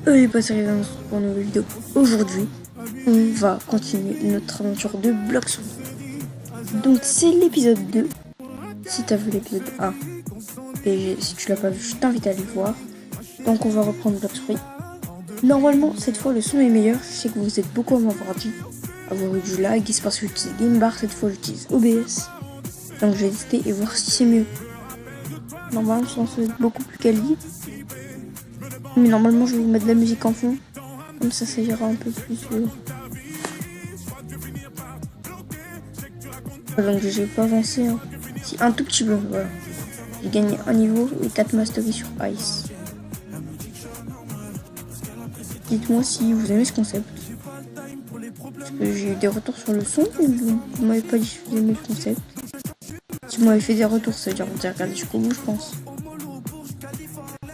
Les potes, arrivés pour une nouvelle vidéo. Aujourd'hui, on va continuer notre aventure de Blox. Donc c'est l'épisode 2. Si t'as vu l'épisode 1, et si tu l'as pas vu, je t'invite à aller voir. Donc on va reprendre Blox Free. Normalement, cette fois le son est meilleur. Je sais que vous êtes beaucoup à m'avoir dit avoir eu du lag. C'est parce que j'utilise GameBar, cette fois j'utilise OBS. Donc je vais tester et voir si c'est mieux. Normalement, je pense être beaucoup plus quali. Mais normalement, je vais vous mettre de la musique en fond. Comme ça ira un peu plus. Donc j'ai pas avancé. Hein. Si, un tout petit peu, voilà. J'ai gagné un niveau et 4 masteries sur Ice. Dites-moi si vous aimez ce concept. Parce que j'ai eu des retours sur le son, et vous m'avez pas dit si vous aimez le concept. Si vous m'avez fait des retours, ça veut dire que vous avez regardé jusqu'au bout, je pense.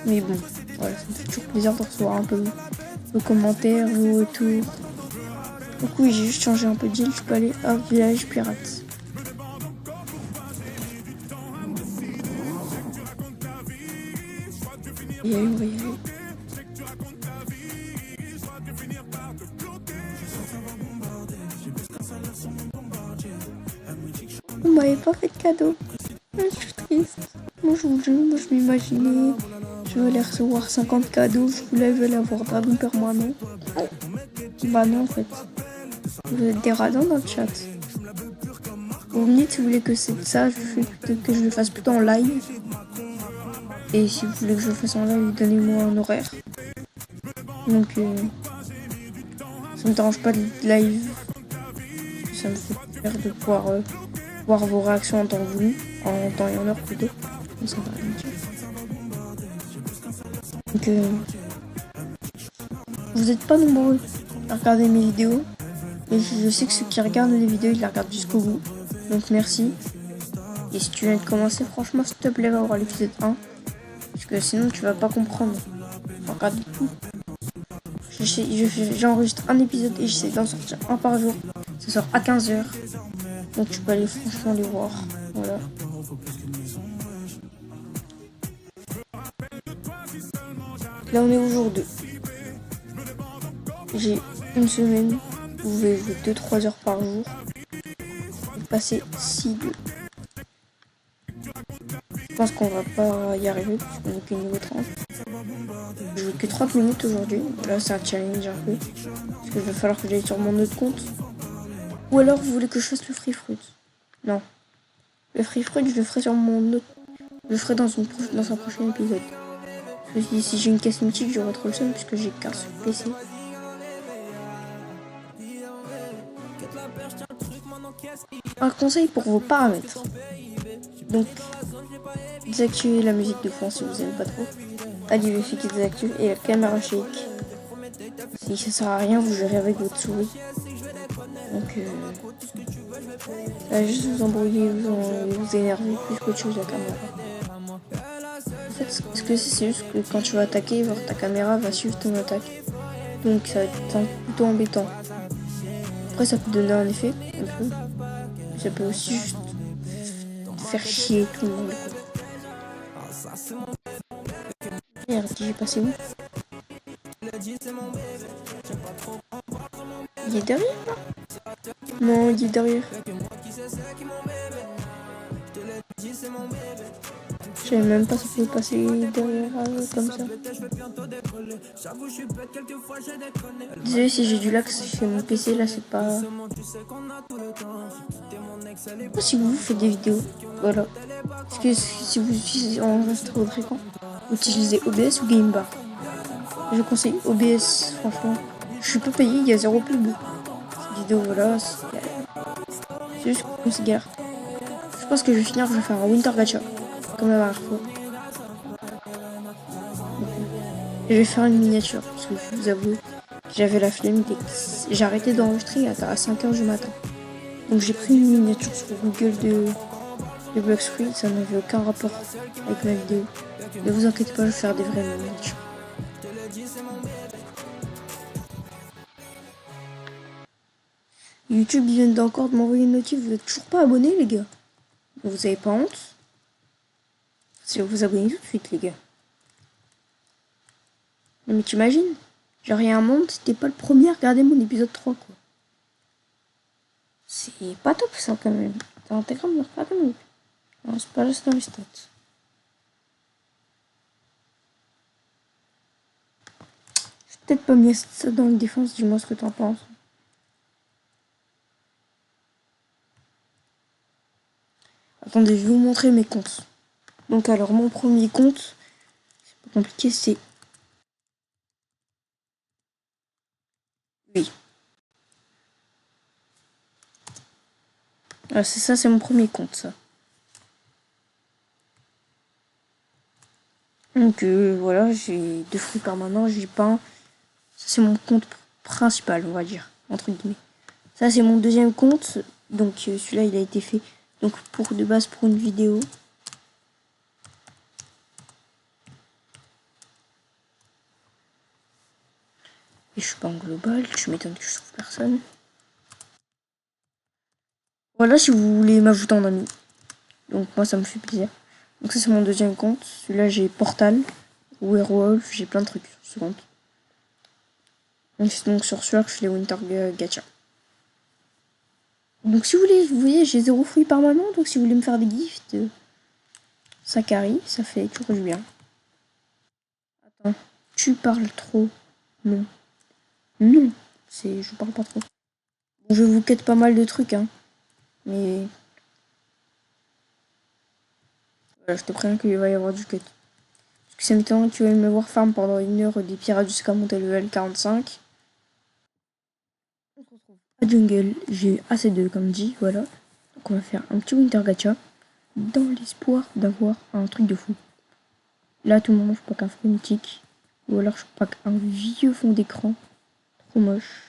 Mais bon, voilà, ça me fait toujours plaisir de recevoir un peu vos commentaires, vos retours. Donc oui, j'ai juste changé un peu d'île, je peux aller à Village Pirate. On va y aller. Vous m'avez pas fait de cadeau. Je suis triste. Moi je m'imaginais. Je voulais recevoir 50 cadeaux. Je voulais avoir Dragon Permanent. Bah non en fait. Vous êtes des radins dans le chat. Vous me dites si vous voulez que c'est ça, que je le fasse plutôt en live. Et si vous voulez que je le fasse en live, donnez-moi un horaire. Donc ça me dérange pas de live. Ça me fait plaisir de pouvoir voir vos réactions en temps voulu, en temps et en heure plutôt. Donc ça va rien dire. Donc vous n'êtes pas nombreux à regarder mes vidéos. Et je sais que ceux qui regardent les vidéos, ils les regardent jusqu'au bout. Donc merci. Et si tu viens de commencer, franchement, s'il te plaît, va voir l'épisode 1. Parce que sinon, tu vas pas comprendre. Faut regarder tout. J'enregistre un épisode et j'essaie d'en sortir un par jour. Ça sort à 15h. Donc tu peux aller franchement les voir. Voilà. Là, on est au jour 2. J'ai une semaine. Vous pouvez jouer 2-3 heures par jour. Passer 6-2. Je pense qu'on va pas y arriver parce qu'on est que niveau 30. Je joue que 30 minutes aujourd'hui. Là c'est un challenge un peu. Parce qu'il va falloir que j'aille sur mon autre compte. Ou alors vous voulez que je fasse le free fruit? Non. Le free fruit je le ferai sur mon autre. Je le ferai dans un prochain épisode. Je me suis dit si j'ai une caisse mythique j'aurai trop le seum puisque j'ai qu'un seul PC. Un conseil pour vos paramètres. Donc désactivez la musique de fond si vous aimez pas trop. Allez qui désactive et la caméra shake. Si ça sert à rien, vous gérez avec votre souris. Donc ça va juste vous embrouiller, vous énerver plus qu'autre chose la caméra. En fait, ce que c'est juste que quand tu vas attaquer, voir ta caméra va suivre ton attaque. Donc ça va être plutôt embêtant. Après ça peut donner un effet, un peu. Ça peut aussi juste faire chier tout le monde. Merde, j'ai passé où? Il est derrière là? Non, il est derrière. Je savais même pas si ça pouvait passer derrière comme ça. Désolé si j'ai du lag chez mon PC là, c'est pas. Si vous faites des vidéos, voilà. Parce que si vous utilisez enregistrez votre écran, vous utilisez OBS ou GameBar. Je conseille OBS, franchement. Je suis pas payé, il y a 0 pub. Cette vidéo, voilà, c'est juste qu'on se gare. Je pense que je vais finir, je vais faire un Winter Gacha, comme la dernière fois. Je vais faire une miniature, parce que je vous avoue, j'avais la flemme. J'ai arrêté d'enregistrer à 5h du matin. Donc j'ai pris une miniature sur Google de Blox Free, ça n'avait aucun rapport avec ma vidéo. Ne vous inquiétez pas, je vais faire des vraies miniatures. YouTube vient d'encore de m'envoyer une notif, vous êtes toujours pas abonnés les gars. Vous avez pas honte? Si vous vous abonnez tout de suite les gars. Non mais t'imagines? Genre, il y a un monde, t'es pas le premier à regarder mon épisode 3, quoi. C'est pas top, ça, quand même. T'es intégrable de regarder mon épisode. Non, c'est pas juste dans les stats. Je vais peut-être pas mis ça dans les défenses, dis-moi ce que t'en penses. Attendez, je vais vous montrer mes comptes. Donc alors, mon premier compte, c'est pas compliqué, c'est... Oui. Ah, c'est ça, c'est mon premier compte, ça. Donc voilà, j'ai 2 fruits permanents, j'ai peint. Ça, c'est mon compte principal, on va dire, entre guillemets. Ça, c'est mon deuxième compte. Donc celui-là, il a été fait donc pour de base pour une vidéo. Et je suis pas en global, je m'étonne que je trouve personne. Voilà, si vous voulez m'ajouter en ami. Donc moi, ça me fait plaisir. Donc ça, c'est mon deuxième compte. Celui-là, j'ai Portal, Werewolf, j'ai plein de trucs sur ce compte. Donc c'est donc sur celui-là que je fais les Winter Gacha. Donc si vous voyez, j'ai 0 fruits permanent. Donc si vous voulez me faire des gifts, ça carie, ça fait toujours du bien. Attends, tu parles trop. Non. Non, je parle pas trop. Bon, je vous quête pas mal de trucs, hein. Mais voilà, je te préviens qu'il va y avoir du cut. Parce que c'est maintenant que tu vas me voir farm pendant 1 heure des pirates jusqu'à monter level 45. On se retrouve à Jungle, j'ai assez de comme dit, voilà. Donc on va faire un petit Winter Gacha dans l'espoir d'avoir un truc de fou. Là, tout le monde, je pack un fruit mythique. Ou alors je pack un vieux fond d'écran. Trop moche.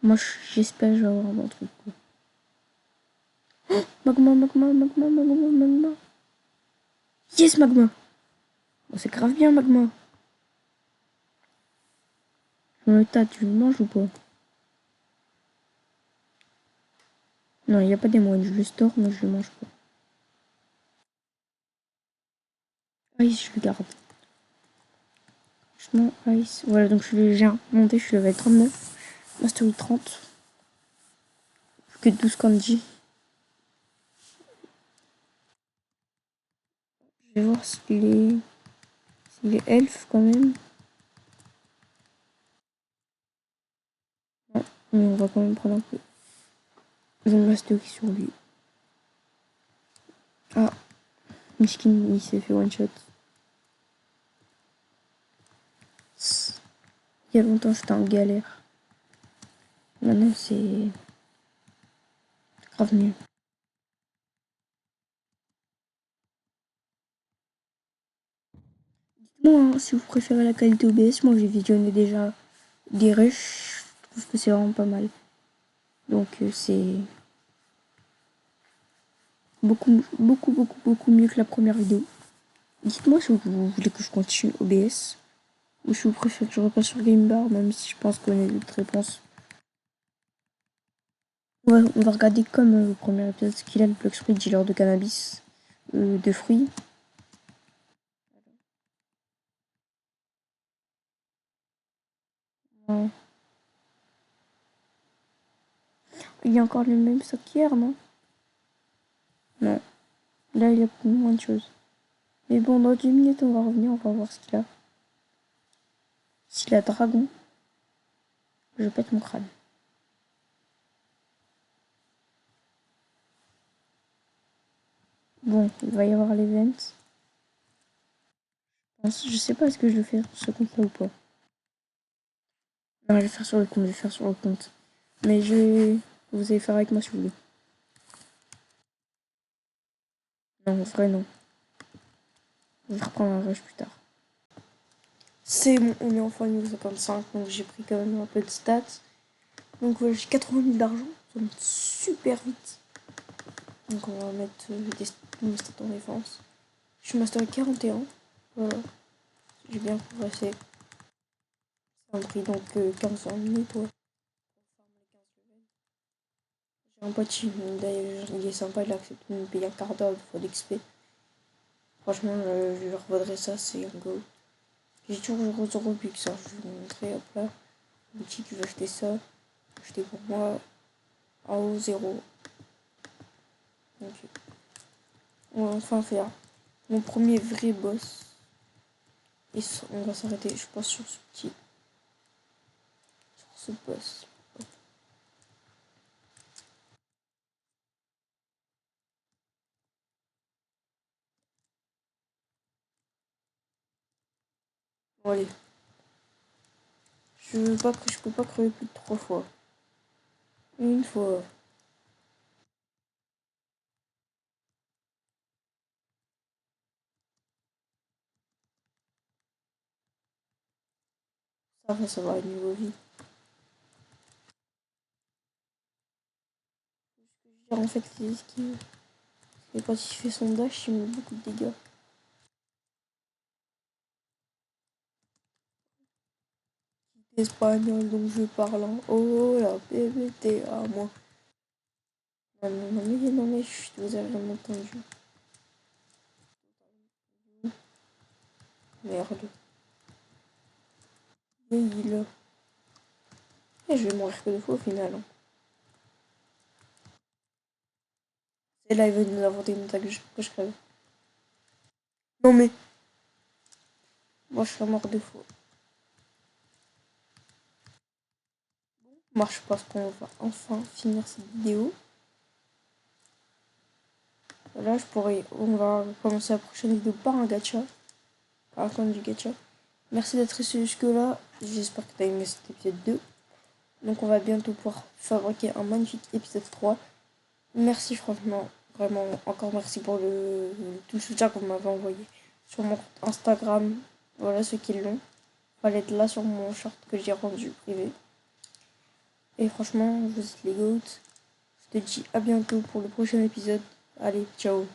Moche, j'espère que je vais avoir un bon truc. Quoi. Oh, magma, magma, magma, magma, magma. Yes, magma. Bon, c'est grave bien, magma. Je me tâte, tu le manges ou pas? Non, il n'y a pas des moines, je le store, mais je le mange pas. Ice, je le garde. Franchement, Ice. Voilà, donc j'ai monté, je suis level 39. Mastery 30. Plus que 12 kanji. Je vais voir s'il est elfe quand même. Non, mais on va quand même prendre un peu. J'ai une mastery sur lui. Ah, Miskin, il s'est fait one shot. Il y a longtemps, j'étais en galère. Maintenant, c'est grave mieux. Dites-moi hein, si vous préférez la qualité OBS. Moi, j'ai visionné déjà des rushs. Je trouve que c'est vraiment pas mal. Donc, c'est beaucoup, beaucoup, beaucoup, beaucoup mieux que la première vidéo. Dites-moi si vous voulez que je continue OBS ou si vous préférez que je repasse sur Gamebar, même si je pense qu'on a d'autres réponses. Ouais, on va regarder comme le premier épisode ce qu'il a le Blox Fruit dealer de cannabis, de fruits. Ouais. Il y a encore le même stock qu'hier, non? Non. Là, il y a beaucoup moins de choses. Mais bon, dans 10 minutes, on va revenir, on va voir ce qu'il a. S'il a dragon, je pète mon crâne. Bon, il va y avoir l'event. Je sais pas est-ce que je vais faire ce compte-là ou pas. Non, je vais faire sur le compte, je vais faire sur le compte. Mais vous allez faire avec moi si vous voulez. Non, en vrai, non. Je vais reprendre un rush plus tard. C'est bon, on est enfin niveau 55, donc j'ai pris quand même un peu de stats. Donc voilà, j'ai 80 000 d'argent, ça monte super vite. Donc on va mettre mes stats en défense. Je suis master 41, voilà, j'ai bien progressé. Ça m'a pris donc 15 minutes, ouais. J'ai un pote, d'ailleurs, il est sympa, il a accepté de me payer un quart d'heure de fois d'XP. Franchement, je leur vaudrais ça, c'est un go. J'ai toujours 0 Robux, ça. Je vais vous montrer, hop là. Boutique, je vais acheter ça. Acheter pour moi. AO 0. Donc, on va enfin faire mon premier vrai boss. Et on va s'arrêter, je pense, sur ce petit. Sur ce boss. Bon, allez. Je peux pas crever plus de 3 fois. Une fois. Ça va, niveau vie. En fait, les esquives. Et quand il fait son dash, il met beaucoup de dégâts. Espagnol, donc je parle en oh la PVT à moi. Non mais, chut, vous avez rien entendu. Merde. Et il. Et je vais mourir que 2 fois au final. Et là, il veut nous inventer une attaque que je crève. Non mais. Moi, je serais mort 2 fois. Moi, je pense qu'on va enfin finir cette vidéo. Là, on va commencer la prochaine vidéo par un gacha. Par un compte du gacha. Merci d'être resté jusque-là. J'espère que tu as aimé cet épisode 2. Donc, on va bientôt pouvoir fabriquer un magnifique épisode 3. Merci, franchement. Vraiment, encore merci pour tout le soutien que vous m'avez envoyé sur mon Instagram. Voilà ceux qui l'ont. Fallait être là sur mon short que j'ai rendu privé. Et franchement, vous êtes les goats. Je te dis à bientôt pour le prochain épisode. Allez, ciao.